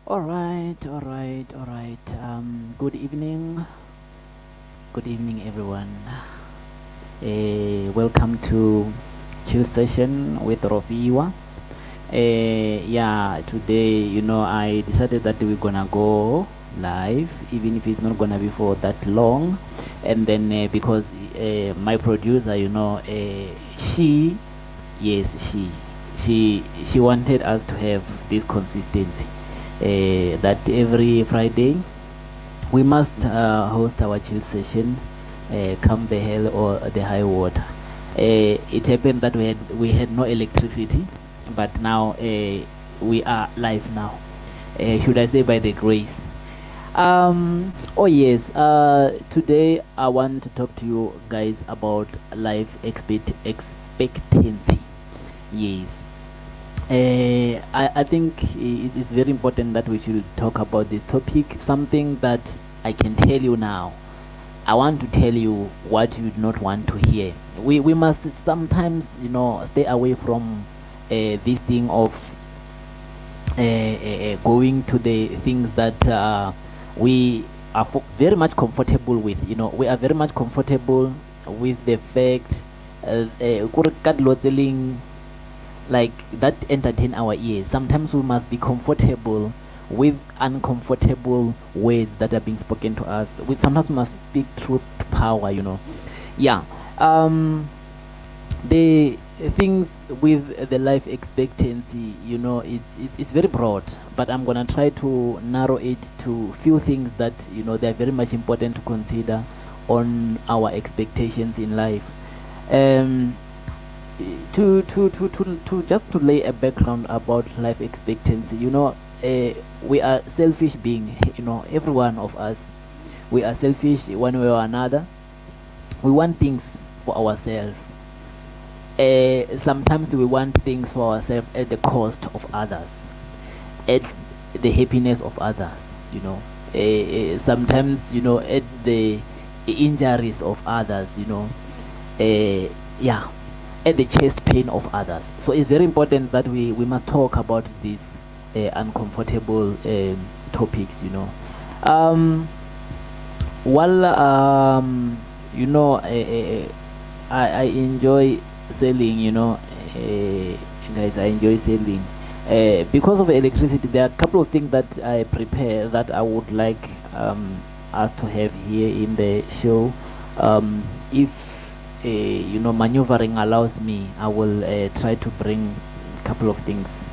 All right. Good evening, everyone. Welcome to chill session with Rofhiwa. Yeah, today, I decided that we're gonna go live, even if it's not gonna be for that long. And then because my producer, she, yes, she wanted us to have this consistency. That every Friday we must host our chill session, come the hell or the high water. It happened that we had no electricity, but now we are live now. Should I say by the grace? Oh yes. Today I want to talk to you guys about life expectancy. Yes. I think it's very important that we should talk about this topic. Something that I can tell you now. I want to tell you what you do not want to hear. We must sometimes, stay away from this thing of going to the things that we are very much comfortable with. We are very much comfortable with the fact like that entertain our ears. Sometimes we must be comfortable with uncomfortable words that are being spoken to us. Sometimes we must speak truth to power. Yeah. The things with the life expectancy, it's very broad, but I'm gonna try to narrow it to few things that they're very much important to consider on our expectations in life. To just to lay a background about life expectancy, we are selfish being. Every one of us, we are selfish one way or another. We want things for ourselves. Sometimes we want things for ourselves at the cost of others, at the happiness of others. Sometimes at the injuries of others. Yeah, at the chest pain of others. So it's very important that we must talk about these uncomfortable topics. While I enjoy selling. Guys, I enjoy selling. Because of electricity, there are a couple of things that I prepare that I would like us to have here in the show. If maneuvering allows me, I will try to bring a couple of things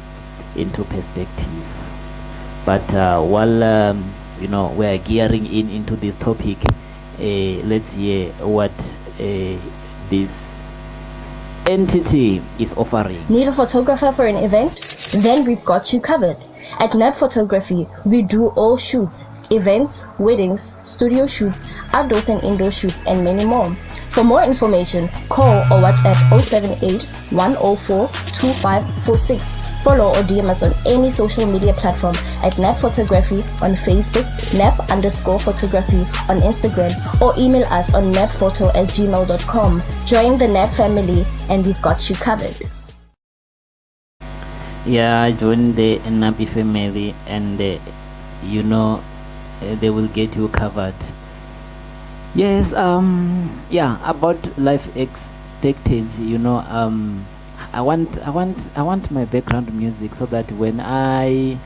into perspective. But while we are gearing into this topic, let's hear what this entity is offering. Need a photographer for an event? Then we've got you covered. At Nab Photography, we do all shoots, events, weddings, studio shoots, outdoors and indoor shoots, and many more. For more information, call or WhatsApp 078 104 2546. Follow or DM us on any social media platform at Nab Photography on Facebook, Nab_photography on Instagram, or email us on nabphoto@gmail.com. Join the Nab family and we've got you covered. Yeah, join the Nabi family and they will get you covered. Yes. Yeah, about life expectancy. I want my background music so that when I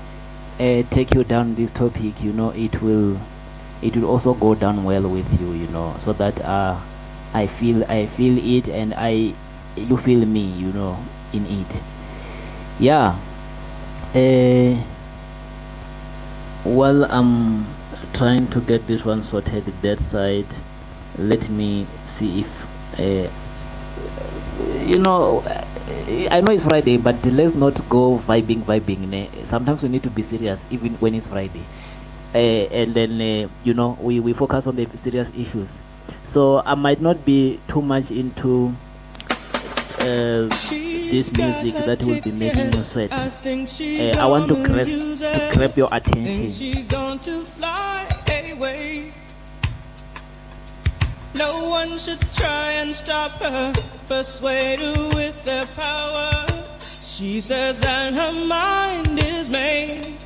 take you down this topic, it will also go down well with you. So that I feel it and you feel me, in it. Yeah. While I'm trying to get this one sorted that side, let me see if I know it's Friday, but let's not go vibing. Sometimes we need to be serious even when it's Friday. And then we focus on the serious issues. So I might not be too much into this music that will be making you sweat. I want to grab your attention. No one should try and stop her, persuade her with their power. She says that her mind is made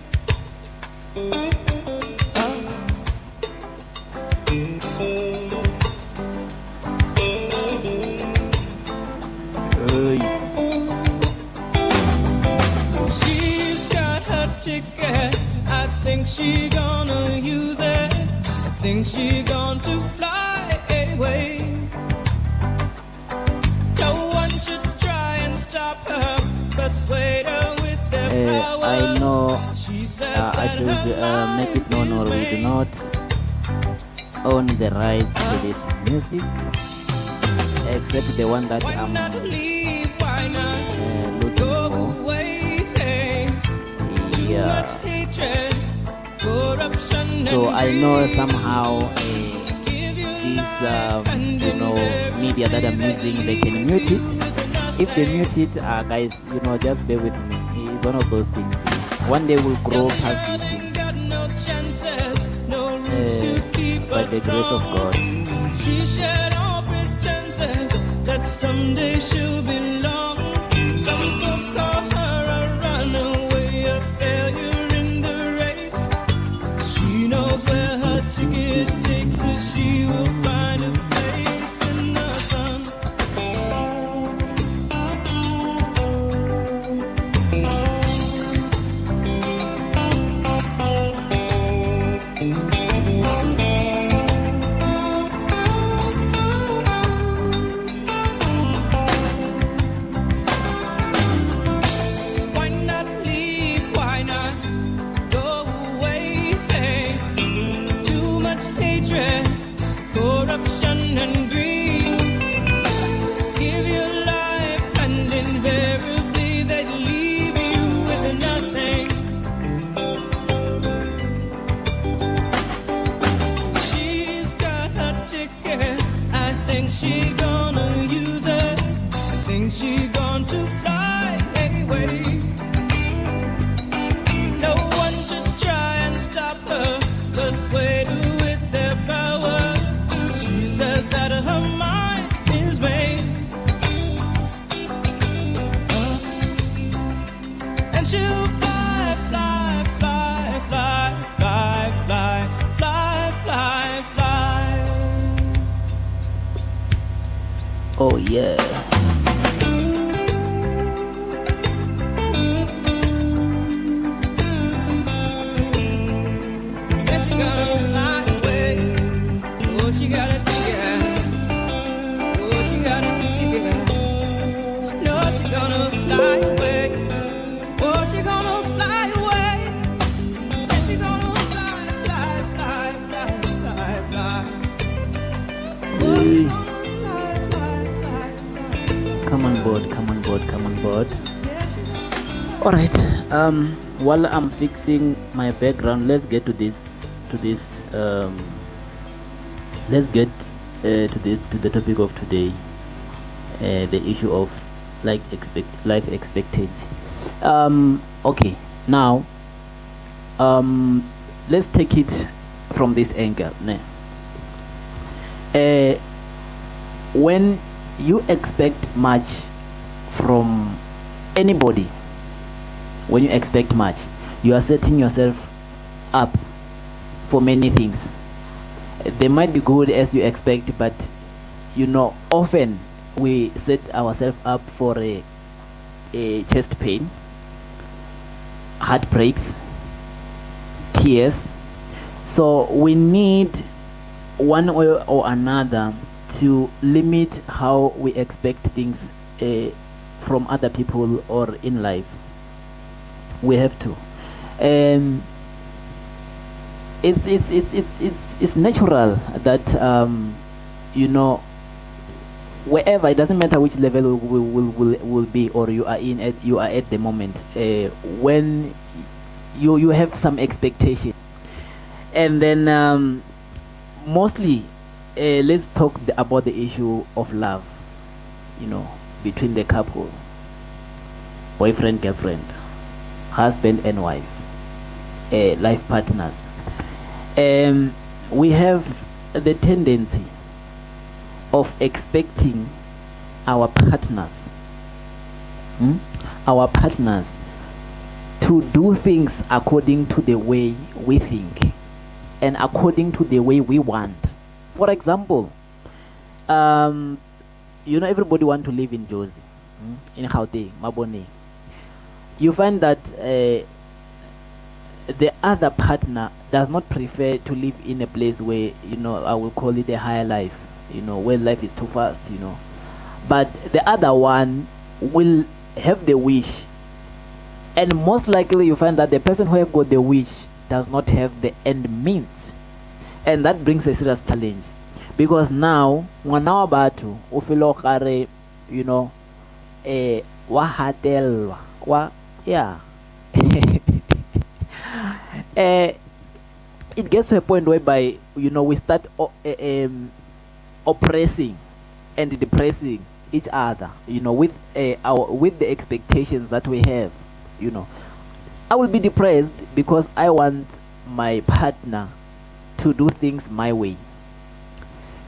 ticket. I think she gonna use it. I think she going to fly away. No one should try and stop her, persuade her with their power. I know She says I that should her make it known, or mind we is do made. not own the rights to this music, except the one that Why I'm not leave? Why not looking go for. away? Hey, too Yeah. much hatred, corruption, So and I know greed. somehow Give your this life and media that I'm using, they can mute it. If they mute it, guys, just bear with me. It's one of those things. One day we'll grow past these things got no chances, no roots to keep by us the grace of strong. God. She shed all pretenses that someday she'll belong. Some folks call her a runaway, a failure in the race. She knows where her ticket takes her. She will find a place in the sun. Why not leave? Why not go away? Hey, too much hatred, corruption, and greed. Give your life, and invariably they leave you with nothing. She's got her ticket. I think she gonna use it. I think she going to fly away. No one should try and stop her, persuade her with their power. She says that her mind is made, and she'll fly, fly, fly, fly, fly, fly, fly, fly, fly. Oh yeah. And she gonna fly away. Oh, she got a ticket. Oh, she got a ticket. No, she gonna fly away. Oh, she gonna fly away. And she gonna fly, fly, fly, fly, fly, fly. Oh, she gonna fly, fly, fly. Come on board, come on board, come on board. All right. While I'm fixing my background, let's get to this. Let's get to the topic of today. The issue of life expectancy. Okay. Now, let's take it from this angle. When you expect much from anybody, when you expect much, you are setting yourself up for many things. They might be good as you expect, but often we set ourselves up for a chest pain, heartbreaks, tears. So we need one way or another to limit how we expect things from other people or in life. We have to. It's natural that wherever, it doesn't matter which level will be, or you are at the moment, when you have some expectation, and then mostly let's talk about the issue of love, between the couple, boyfriend, girlfriend, husband and wife, life partners. We have the tendency of expecting our partners to do things according to the way we think and according to the way we want. For example, everybody want to live in Jozi, in Gauteng, Mabone. You find that the other partner does not prefer to live in a place where, I will call it a higher life, where life is too fast, but the other one will have the wish, and most likely you find that the person who have got the wish does not have the end means, and that brings a serious challenge, because now ngwana wa batho o feel kare, wa hatelwa wa yeah. It gets to a point whereby we start oppressing and depressing each other, with the expectations that we have. I will be depressed because I want my partner to do things my way.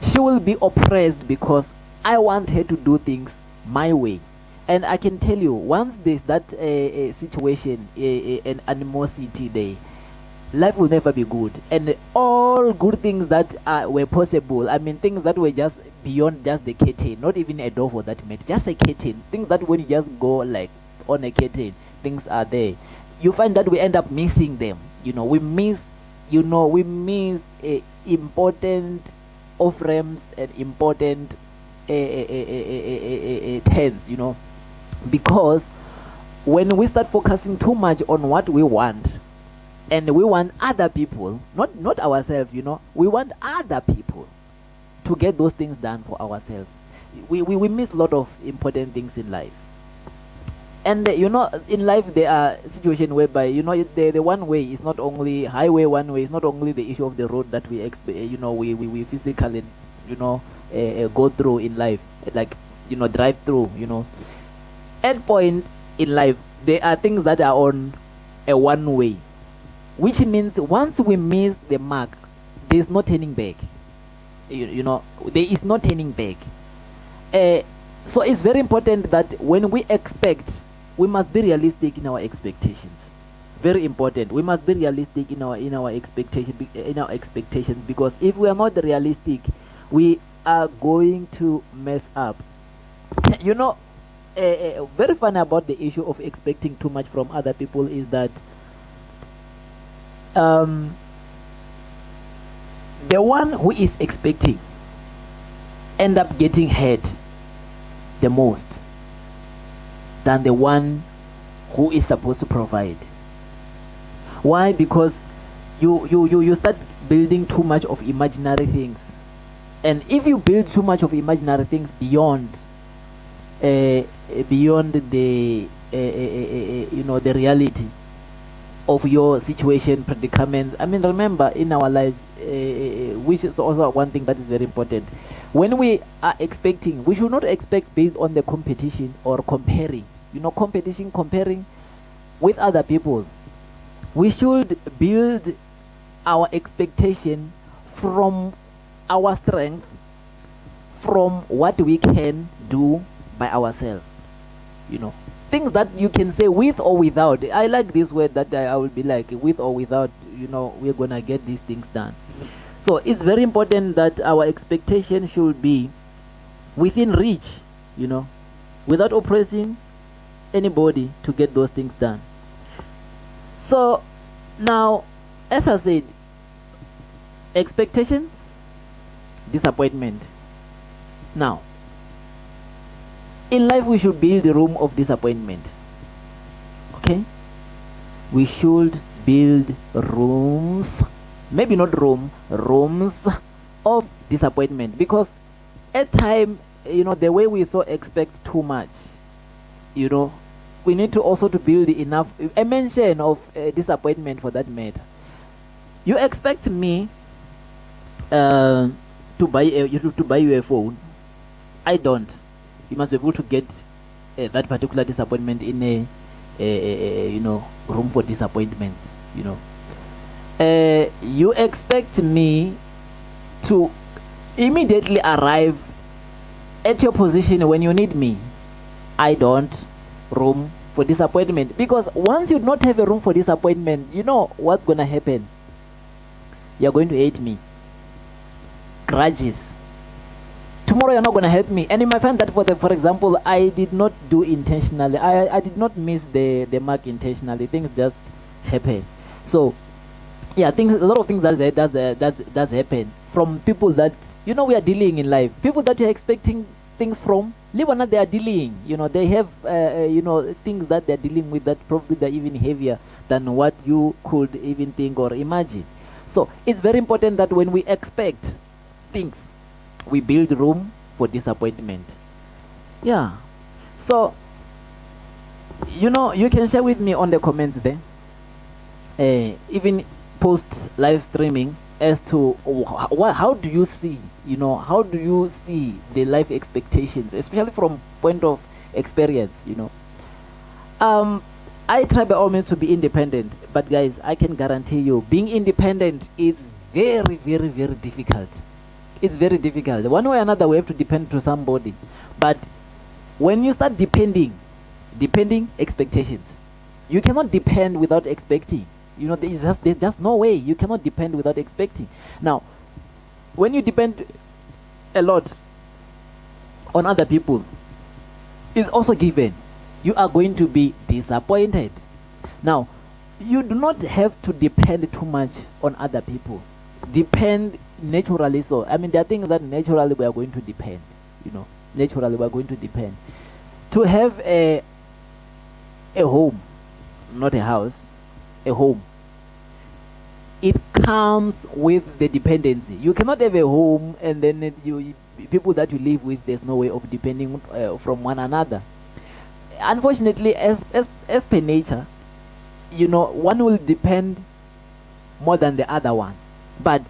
She will be oppressed because I want her to do things my way. And I can tell you, once there's that situation, an animosity there, life will never be good. And all good things that were possible, I mean, things that were just beyond just the curtain, not even a door for that matter, just a curtain, things that when you just go like on a curtain, things are there. You find that we end up missing them. We miss, important off-ramps and important turns, because when we start focusing too much on what we want, and we want other people, not ourselves, we want other people to get those things done for ourselves, we miss a lot of important things in life. And in life there are situations whereby the one way is not only highway, one way is not only the issue of the road that we we physically go through in life, like drive through. At point in life there are things that are on a one way, which means once we miss the mark, there is no turning back. There is no turning back. So it's very important that when we expect, we must be realistic in our expectations. Very important. We must be realistic in our expectations, because if we are not realistic, we are going to mess up. Very funny about the issue of expecting too much from other people is that the one who is expecting end up getting hurt the most than the one who is supposed to provide. Why? Because you start building too much of imaginary things, and if you build too much of imaginary things beyond the the reality of your situation, predicament. I mean, remember in our lives, which is also one thing that is very important. When we are expecting, we should not expect based on the competition or comparing. Comparing with other people. We should build our expectation from our strength, from what we can do by ourselves. Things that you can say with or without. I like this word that I will be like, with or without, we're gonna get these things done. So it's very important that our expectation should be within reach, without oppressing anybody to get those things done. So now, as I said, expectations, disappointment. Now, in life we should build the room of disappointment. Okay? We should build rooms, maybe not rooms of disappointment, because at time, the way we so expect too much, we need to also to build enough a mention of disappointment for that matter. You expect me to buy you a phone. I don't. You must be able to get that particular disappointment in a room for disappointments. You expect me to immediately arrive at your position when you need me. I don't. Room for disappointment, because once you not have a room for disappointment, what's gonna happen? You're going to hate me. Grudges. Tomorrow you're not gonna help me, and you might find that for example, I did not do intentionally. I did not miss the mark intentionally. Things just happen. So yeah, things, a lot of things does happen from people that we are dealing in life. People that you're expecting things from, live or not, they are dealing. They have things that they're dealing with that probably they're even heavier than what you could even think or imagine. So it's very important that when we expect things, we build room for disappointment. Yeah. So you can share with me on the comments there. Even post live streaming as to how do you see how do you see the life expectations, especially from point of experience. I try by all means to be independent, but guys, I can guarantee you being independent is very, very, very difficult. It's very difficult. One way or another we have to depend to somebody, but when you start depending expectations, you cannot depend without expecting. There's just no way. You cannot depend without expecting. Now, when you depend a lot on other people, it's also given you are going to be disappointed. Now, you do not have to depend too much on other people. Depend naturally. So I mean, there are things that naturally we are going to depend. Naturally we are going to depend. To have a home, not a house, a home, it comes with the dependency. You cannot have a home and then people that you live with, there's no way of depending from one another. Unfortunately, as per nature, one will depend more than the other one, but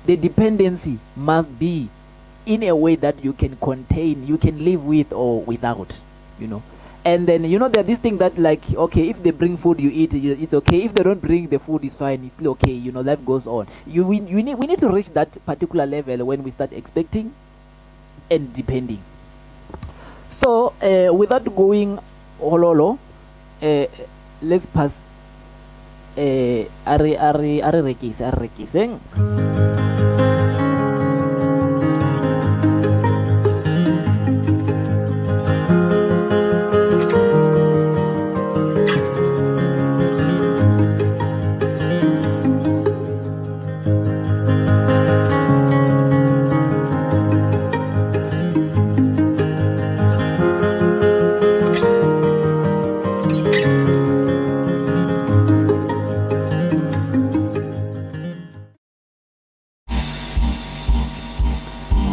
the dependency must be in a way that you can contain, you can live with or without. And then there are these things that, like, okay, if they bring food you eat, it's okay. If they don't bring the food, it's fine, it's still okay. Life goes on. We need to reach that particular level when we start expecting and depending. So without going ololo, let's pass are rekiseng.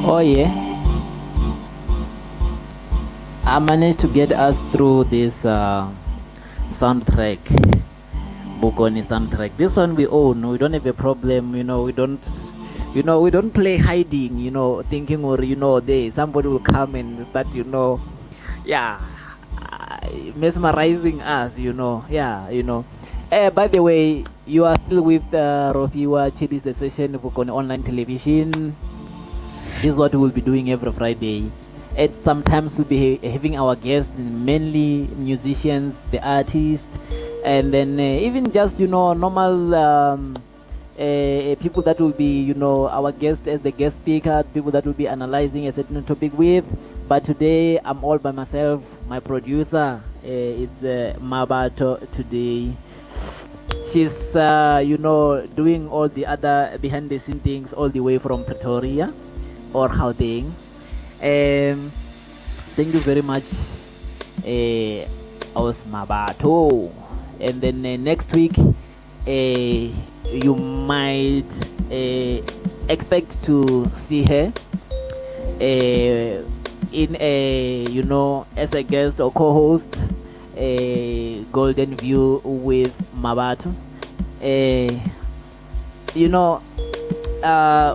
Oh yeah, I managed to get us through this soundtrack, Bokoni soundtrack. This one we own. We don't have a problem. We don't play hiding. Thinking or somebody will come and start yeah, mesmerizing us. By the way, you are still with Rofhiwa. Chili, the session Bokoni online television. This is what we will be doing every Friday. Sometimes we'll be having our guests, mainly musicians, the artists, and then even just normal people that will be our guests as the guest speaker, people that will be analyzing a certain topic with. But today I'm all by myself. My producer is Mabato today. She's doing all the other behind the scene things all the way from Pretoria or Gauteng. Thank you very much, Osmabato. And then next week, you might expect to see her in a as a guest or co-host, a Golden View with Mabato.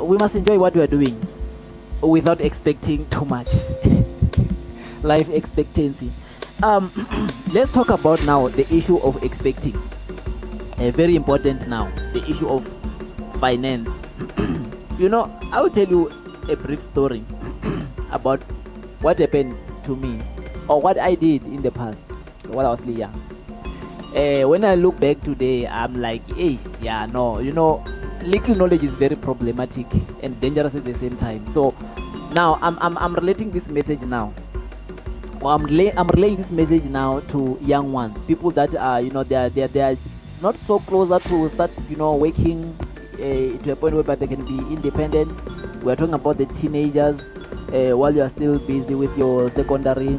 We must enjoy what we are doing without expecting too much. Life expectancy. Let's talk about now the issue of expecting. Very important now, the issue of finance. I will tell you a brief story about what happened to me or what I did in the past while I was young. When I look back today, I'm like, hey, little knowledge is very problematic and dangerous at the same time. So now I'm relating this message now. I'm relaying this message now to young ones, people that are they are not so closer to start, working to a point where they can be independent. We're talking about the teenagers while you are still busy with your secondary,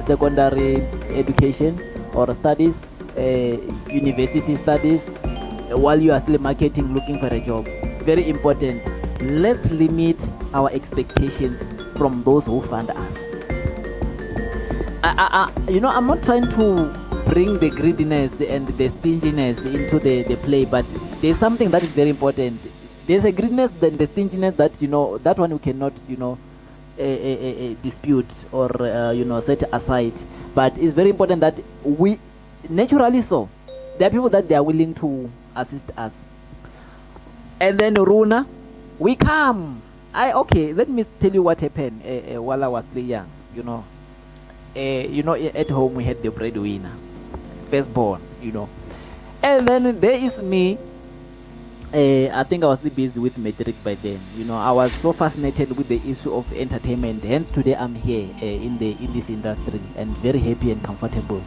secondary education or studies, university studies, while you are still marketing, looking for a job. Very important. Let's limit our expectations from those who fund us. I'm not trying to bring the greediness and the stinginess into the play, but there's something that is very important. There's a greediness and the stinginess that, that one we cannot, dispute or, set aside. But it's very important that we, naturally so, there are people that they are willing to assist us. And then Runa, we come. Okay, let me tell you what happened while I was still young, at home we had the breadwinner, firstborn, and then there is me. I think I was still busy with metric by then. I was so fascinated with the issue of entertainment. Hence today I'm here in this industry and very happy and comfortable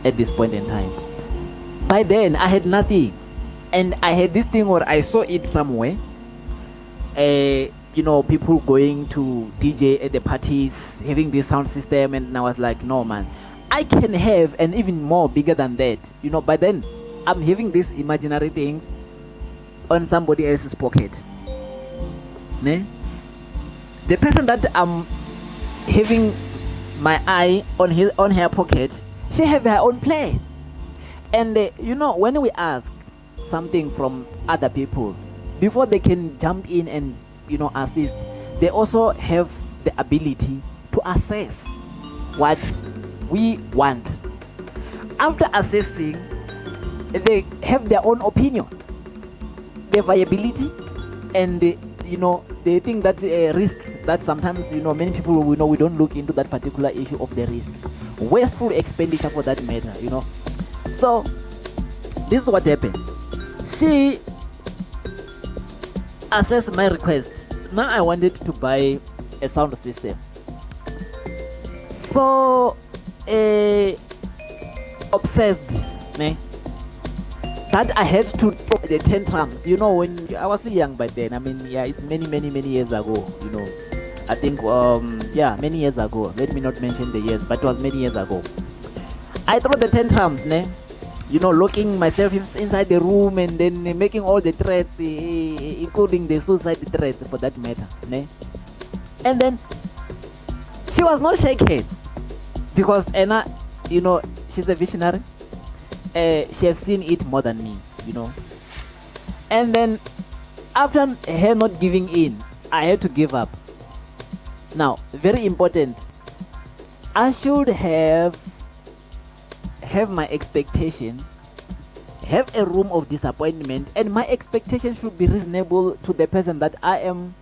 at this point in time. By then I had nothing, and I had this thing where I saw it somewhere. People going to DJ at the parties, having this sound system, and I was like, no man, I can have an even more bigger than that. By then I'm having these imaginary things on somebody else's pocket. Ne? The person that I'm having my eye on her pocket, she have her own play. And when we ask something from other people, before they can jump in and assist, they also have the ability to assess what we want. After assessing, they have their own opinion, the viability, and they think that risk that sometimes many people we don't look into that particular issue of the risk, wasteful expenditure for that matter. So this is what happened. She assessed my request. Now I wanted to buy a sound system. So obsessed, that I had to throw the tantrums. When I was still young by then. I mean, yeah, it's many years ago. I think many years ago. Let me not mention the years, but it was many years ago. I threw the tantrums, locking myself inside the room and then making all the threats, including the suicide threats for that matter. And then she was not shaken because Anna, she's a visionary. She has seen it more than me, And then after her not giving in, I had to give up. Now, very important, I should have my expectation, have a room of disappointment, and my expectation should be reasonable to the person that I am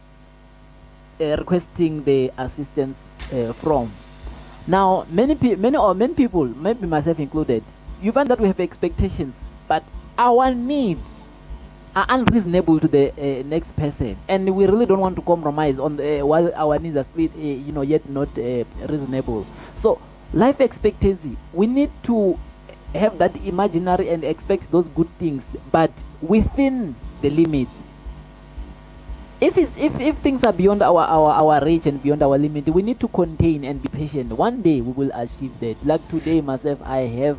requesting the assistance from. Now, many people, maybe myself included, you find that we have expectations, but our needs are unreasonable to the next person, and we really don't want to compromise on while our needs are still, yet not reasonable. So, life expectancy, we need to have that imaginary and expect those good things, but within the limits. If things are beyond our reach and beyond our limit, we need to contain and be patient. One day we will achieve that. Like today myself, I have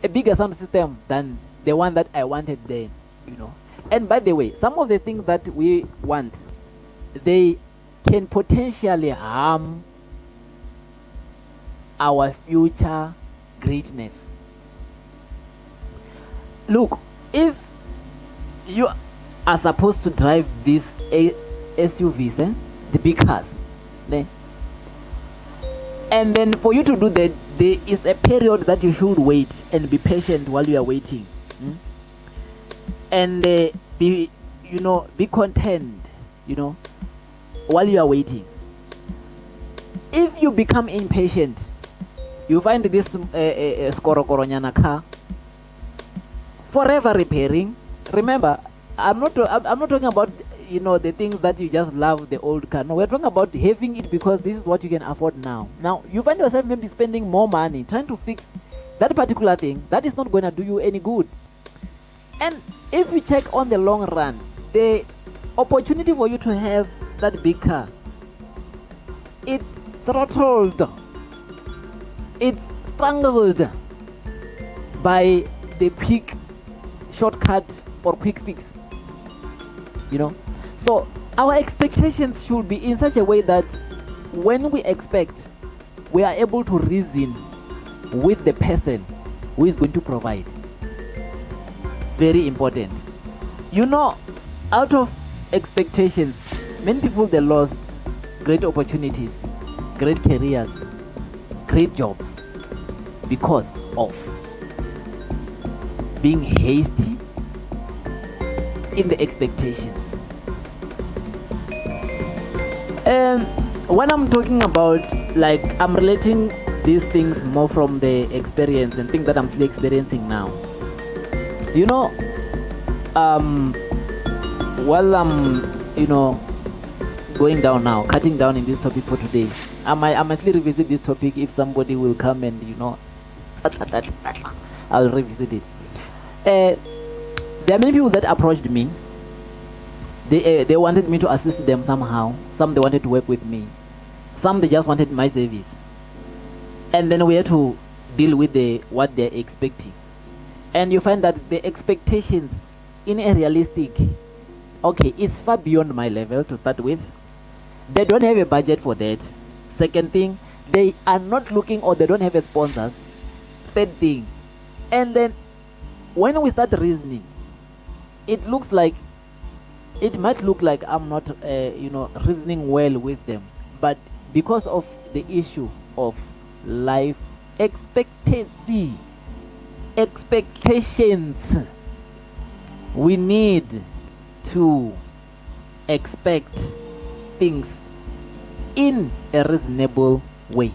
a bigger sound system than the one that I wanted then, And by the way, some of the things that we want, they can potentially harm our future greatness. Look, if you are supposed to drive these SUVs, the big cars, and then for you to do that, there is a period that you should wait and be patient while you are waiting, and be content, while you are waiting. If you become impatient, you find this skorokoro car forever repairing. Remember, I'm not talking about the things that you just love the old car. No, we're talking about having it because this is what you can afford now. Now you find yourself maybe spending more money trying to fix that particular thing, that is not going to do you any good. And if you check on the long run, the opportunity for you to have that big car, it's throttled, it's strangled by the quick shortcut or quick fix, you know. So our expectations should be in such a way that when we expect, we are able to reason with the person who is going to provide. Very important. You know, out of expectations, many people, they lost great opportunities, great careers, great jobs because of being hasty in the expectations. When I'm talking about, like, I'm relating these things more from the experience and things that I'm still experiencing now. You know, while I'm, going down now, cutting down in this topic for today, I might still revisit this topic if somebody will come and, I'll revisit it. There are many people that approached me. They wanted me to assist them somehow. Some, they wanted to work with me. Some, they just wanted my service. And then we had to deal with what they're expecting. And you find that the expectations in a realistic, okay, it's far beyond my level to start with. They don't have a budget for that. Second thing, they are not looking, or they don't have a sponsors. Third thing, and then when we start reasoning, it might look like I'm not, reasoning well with them. But because of the issue of life expectancy, expectations, we need to expect things in a reasonable way.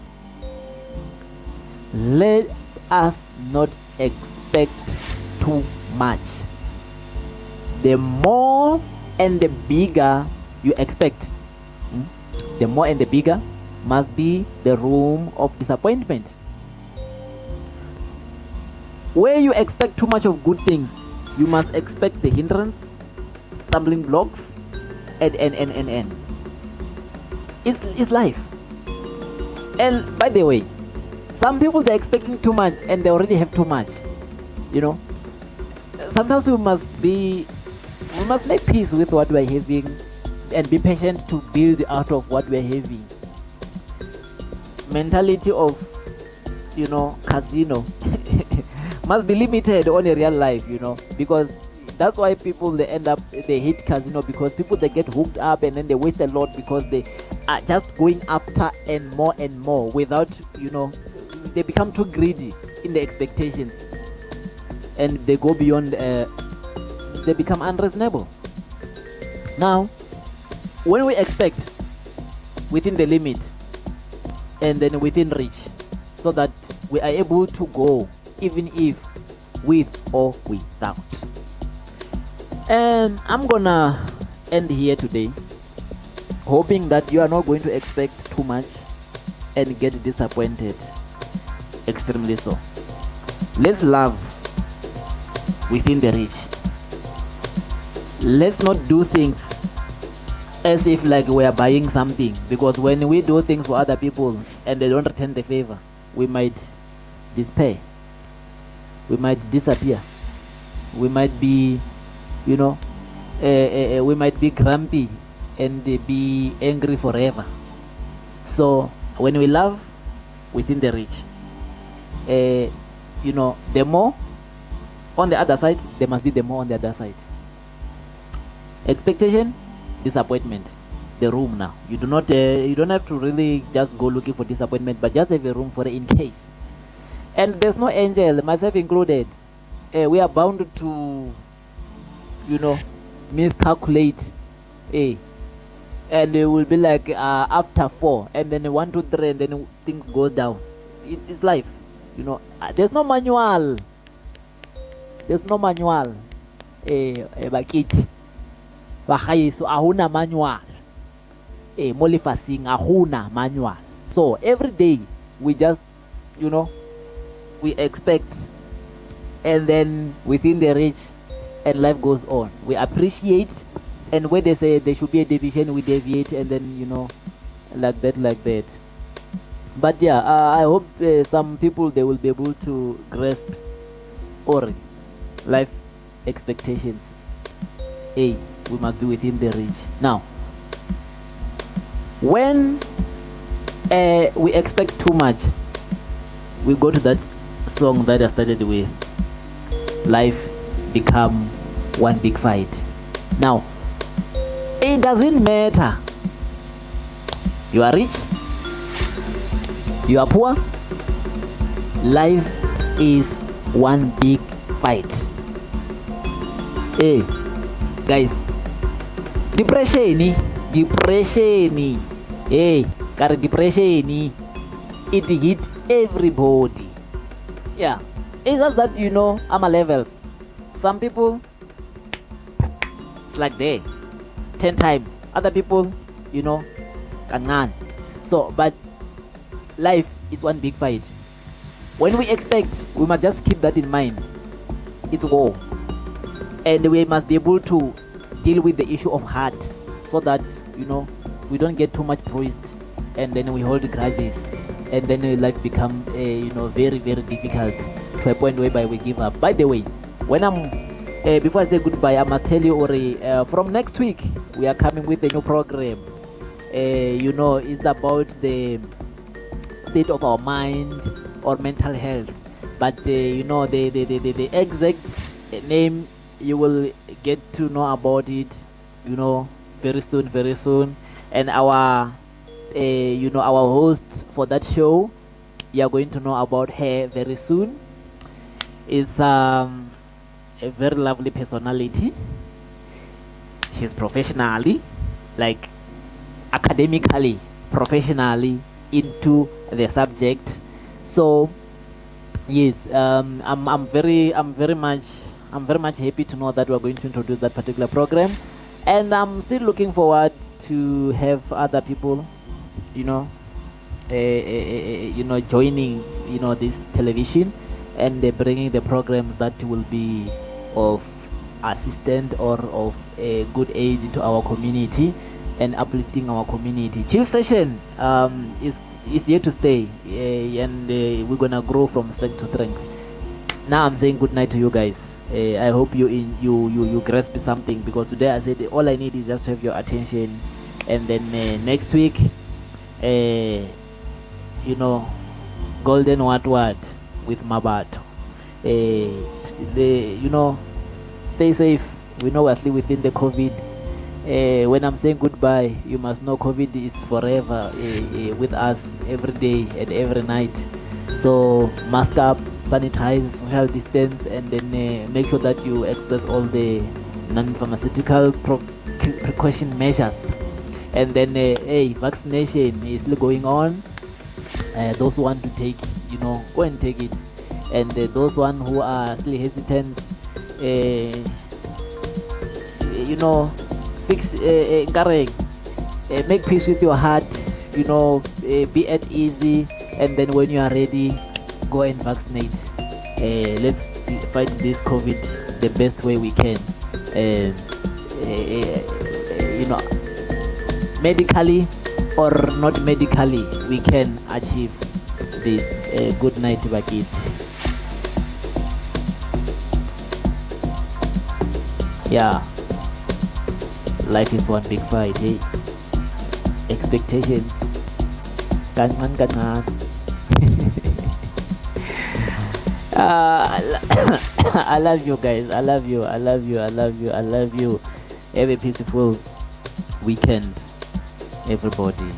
Let us not expect too much. The more and the bigger you expect, the more and the bigger must be the room of disappointment. Where you expect too much of good things, you must expect the hindrance, stumbling blocks, and. It's life. And by the way, some people, they're expecting too much and they already have too much. Sometimes we must make peace with what we're having and be patient to build out of what we're having. Mentality of, casino must be limited on a real life, because that's why people, they hate casino, because people, they get hooked up and then they waste a lot because they are just going after and more without, they become too greedy in the expectations and they go beyond, they become unreasonable. Now, when we expect within the limit and then within reach, so that we are able to go even if with or without. And I'm gonna end here today, hoping that you are not going to expect too much and get disappointed extremely so. Let's love within the reach. Let's not do things as if like we are buying something, because when we do things for other people and they don't return the favor, we might despair, we might disappear, we might be, we might be grumpy and be angry forever. So when we love within the reach, the more on the other side, there must be the more on the other side. Expectation, disappointment, the room now. You don't have to really just go looking for disappointment, but just have a room for it in case. And there's no angel, myself included. We are bound to, miscalculate. And it will be like after 4, and then 1, 2, 3, and then things go down. It's life, there's no manual. There's no manual. Bakit. So ahuna manual. Molifasing ahuna manual. So every day we just, we expect, and then within the reach, and life goes on. We appreciate, and when they say there should be a deviation, we deviate, and then like that. But yeah, I hope some people they will be able to grasp or life expectations. A, we must be within the reach. Now, when we expect too much, we go to that song that I started with. Life become one big fight. Now, it doesn't matter. You are rich, you are poor. Life is one big fight. Hey, guys, depression. Hey, depression. It hit everybody. Yeah, it's just that I'm a levels. Some people it's like they 10 times. Other people, can. So, but life is one big fight. When we expect, we must just keep that in mind. It's war, and we must be able to deal with the issue of heart, so that we don't get too much bruised, and then we hold grudges, and then life become very very difficult to a point whereby we give up. By the way, when I'm before I say goodbye, I must tell you, Ori, from next week we are coming with a new program. It's about the state of our mind or mental health, but the exact name you will get to know about it very soon. And our our host for that show, you are going to know about her very soon. Is a very lovely personality. She's professionally, like academically, professionally into the subject. So yes, I'm very much happy to know that we're going to introduce that particular program, and I'm still looking forward to have other people joining this television, and they're bringing the programs that will be of assistance or of a good aid to our community and uplifting our community. Chill session is here to stay, and we're gonna grow from strength to strength. Now I'm saying good night to you guys. I hope you grasp something, because today I said all I need is just to have your attention, and then next week, golden what with Mabato. Stay safe. We know we're still within the COVID. When I'm saying goodbye, you must know COVID is forever with us every day and every night. So mask up, sanitize, social distance, and then make sure that you exercise all the non-pharmaceutical precaution measures. And then vaccination is still going on. Those who want to take, go and take it. And those one who are still hesitant, fix make peace with your heart, be at easy, and then when you are ready, go and vaccinate. Let's fight this COVID the best way we can. Medically or not medically, we can achieve this. Good night, Bakit. Yeah, life is one big fight. Hey, expectations. Gangan. I love you guys. I love you. Have a peaceful weekend, everybody.